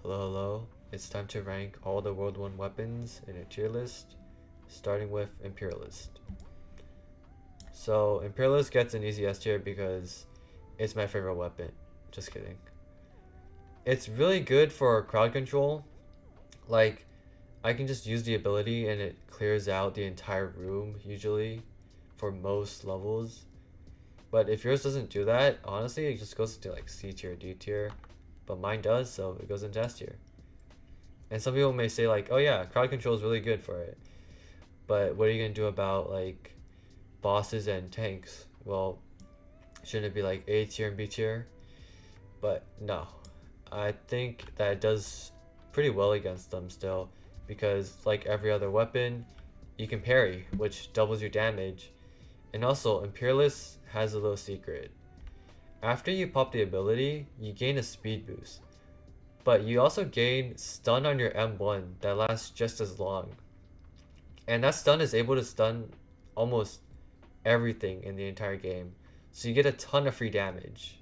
Hello, hello. It's time to rank all the World 1 weapons in a tier list, starting with Imperialist. So, Imperialist gets an easy S tier because it's my favorite weapon. Just kidding. It's really good for crowd control. Like, I can just use the ability and it clears out the entire room, usually, for most levels. But if yours doesn't do that, honestly, it just goes to like C tier, D tier. But mine does, so it goes into S tier. And some people may say like, oh yeah, crowd control is really good for it. But what are you gonna do about like bosses and tanks? Well, shouldn't it be like A tier and B tier? But no. I think that it does pretty well against them still, because like every other weapon, you can parry, which doubles your damage. And also, Imperialist has a little secret. After you pop the ability, you gain a speed boost. But you also gain stun on your M1 that lasts just as long. And that stun is able to stun almost everything in the entire game. So you get a ton of free damage.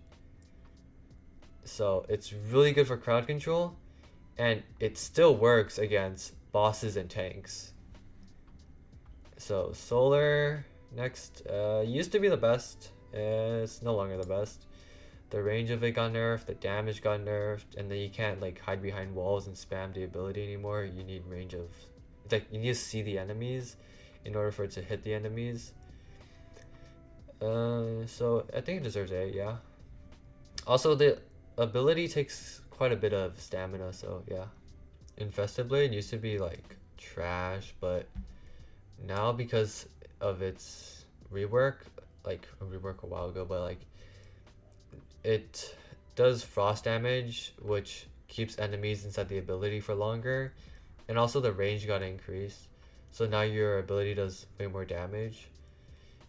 So it's really good for crowd control, and it still works against bosses and tanks. So Solar next used to be the best. It's no longer the best. The range of it got nerfed, the damage got nerfed, and then you can't like hide behind walls and spam the ability anymore. You need range of, like you need to see the enemies in order for it to hit the enemies. So I think it deserves A, yeah. Also, the ability takes quite a bit of stamina, so yeah. Infested Blade used to be like trash, but now because of its rework, like a rework a while ago, but like it does frost damage, which keeps enemies inside the ability for longer, and also the range got increased. So now your ability does way more damage.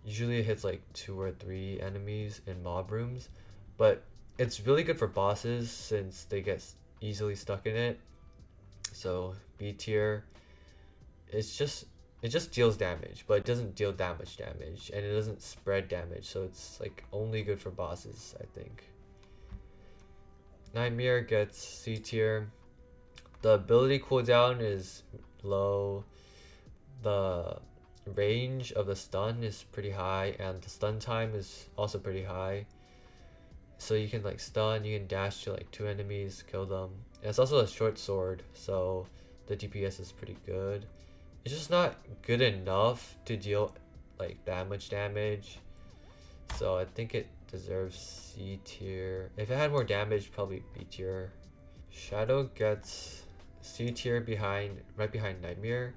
Usually it hits like 2 or 3 enemies in mob rooms, but it's really good for bosses since they get easily stuck in it. So B tier, it just deals damage, but it doesn't deal that much damage, and it doesn't spread damage, so it's like only good for bosses, I think. Nightmare gets C tier. The ability cooldown is low. The range of the stun is pretty high, and the stun time is also pretty high. So you can like stun, you can dash to like 2 enemies, kill them. And it's also a short sword, so the DPS is pretty good. It's just not good enough to deal like that much damage. So I think it deserves C tier. If it had more damage, probably B tier. Shadow gets C tier right behind Nightmare,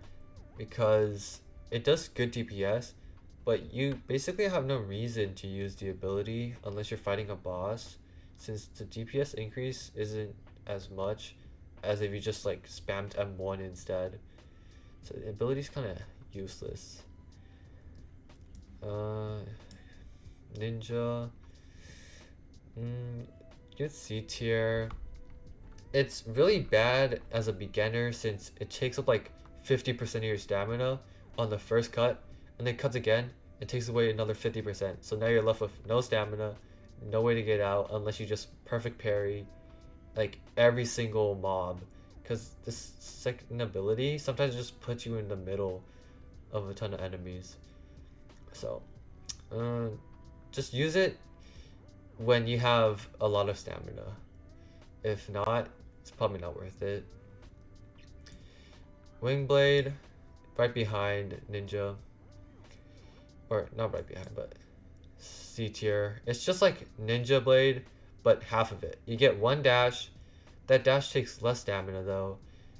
because it does good DPS, but you basically have no reason to use the ability unless you're fighting a boss, since the DPS increase isn't as much as if you just like spammed M1 instead. So the ability's kind of useless. Ninja. Good C tier. It's really bad as a beginner since it takes up like 50% of your stamina on the first cut, and then cuts again, it takes away another 50%. So now you're left with no stamina, no way to get out unless you just perfect parry like every single mob. Because this second ability sometimes just puts you in the middle of a ton of enemies. So just use it when you have a lot of stamina. If not, it's probably not worth it. Wingblade, right behind Ninja. Or not right behind, but C tier. It's just like Ninja Blade, but half of it. You get 1 dash. That dash takes less stamina though.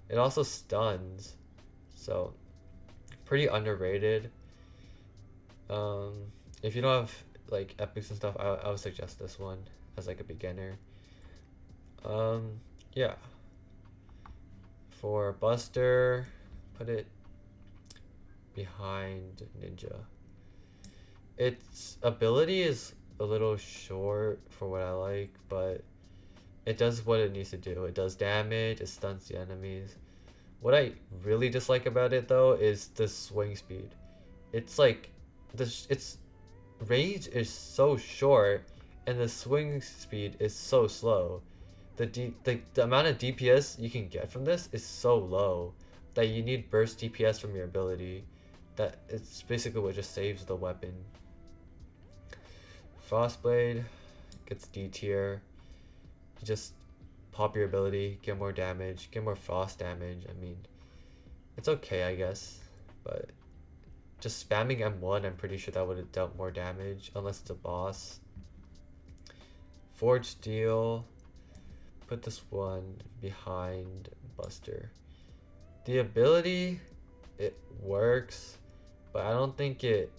It also stuns. So pretty underrated. If you don't have like epics and stuff, I would suggest this one as like a beginner. Yeah. For Buster, put it behind Ninja. Its ability is a little short for what I like, but it does what it needs to do. It does damage, it stuns the enemies. What I really dislike about it though is the swing speed. It's like its range is so short and the swing speed is so slow the amount of DPS you can get from this is so low that you need burst DPS from your ability. That it's basically what just saves the weapon. Frostblade gets D tier. You just pop your ability, get more damage, get more frost damage. I mean, it's okay, I guess, but just spamming M1, I'm pretty sure that would have dealt more damage, unless it's a boss. Forge Steel, put this one behind Buster. The ability, it works, but I don't think it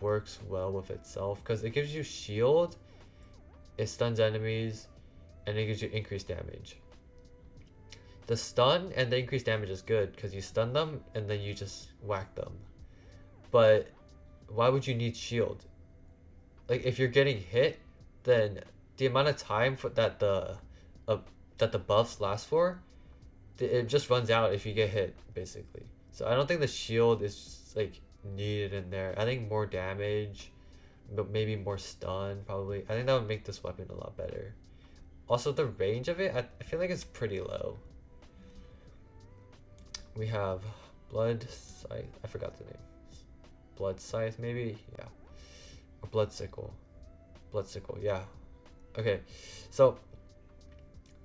works well with itself, because it gives you shield, it stuns enemies, and it gives you increased damage. The stun and the increased damage is good, because you stun them, and then you just whack them. But why would you need shield? Like, if you're getting hit, then the amount of time that the buffs last for, it just runs out if you get hit, basically. So I don't think the shield is like needed in there. I think more damage, but maybe more stun probably. I think that would make this weapon a lot better. Also, the range of it, I feel like it's pretty low. We have Blood Scythe. I forgot the name. Blood Scythe, maybe? Yeah. Or Blood Sickle. Blood Sickle, yeah. Okay, so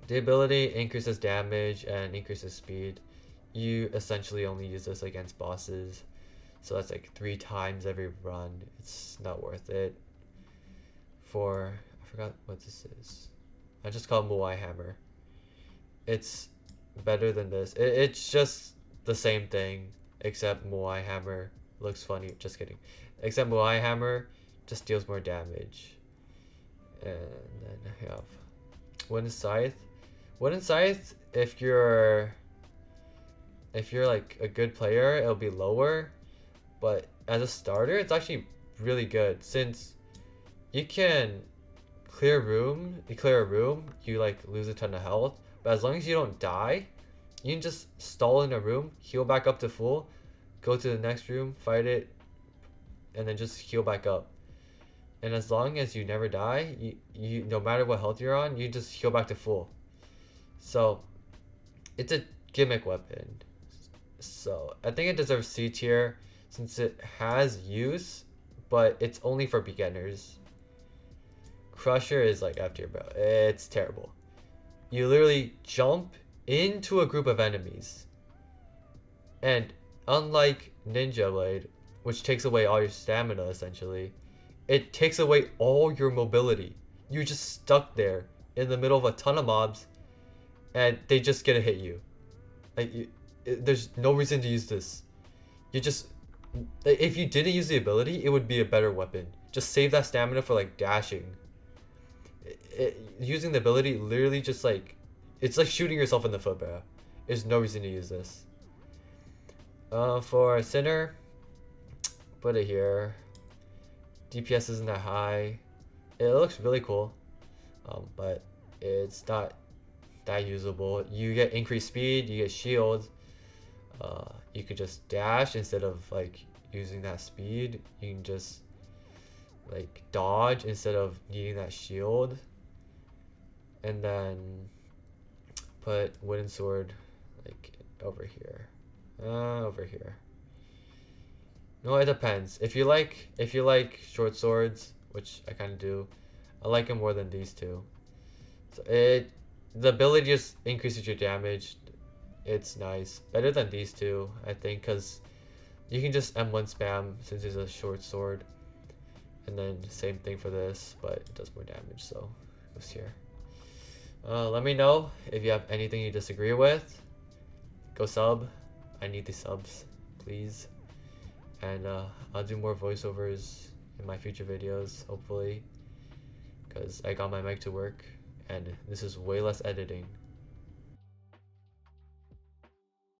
the ability increases damage and increases speed. You essentially only use this against bosses. So that's like 3 times every run. It's not worth it. I forgot what this is. I just call it Muay Hammer. It's better than this. It's just the same thing, except Muay Hammer looks funny. Just kidding. Except Muay Hammer just deals more damage. And then I have Wooden Scythe. Wooden Scythe, if you're like a good player, it'll be lower. But as a starter, it's actually really good, since you can clear a room, you like lose a ton of health. But as long as you don't die, you can just stall in a room, heal back up to full, go to the next room, fight it, and then just heal back up. And as long as you never die, you no matter what health you're on, you just heal back to full. So it's a gimmick weapon. So I think it deserves C tier since it has use, but it's only for beginners. Crusher is like F tier, bro. It's terrible. You literally jump into a group of enemies, and unlike Ninja Blade, which takes away all your stamina essentially, it takes away all your mobility. You're just stuck there in the middle of a ton of mobs, and they just gonna hit you. Like, there's no reason to use this. If you didn't use the ability, it would be a better weapon. Just save that stamina for like dashing. Using the ability literally just like, it's like shooting yourself in the foot, bro. There's no reason to use this. For Sinner, put it here. DPS isn't that high. It looks really cool, but it's not that usable. You get increased speed, you get shield. You could just dash instead of like using that speed. You can just like dodge instead of needing that shield. And then put wooden sword like over here. Over here. No, it depends. If you like short swords, which I kind of do, I like them more than these two. So the ability just increases your damage. It's nice, better than these two, I think, because you can just M1 spam since it's a short sword, and then same thing for this, but it does more damage. So it goes here. Let me know if you have anything you disagree with. Go sub. I need the subs, please. And I'll do more voiceovers in my future videos, hopefully, because I got my mic to work, and this is way less editing.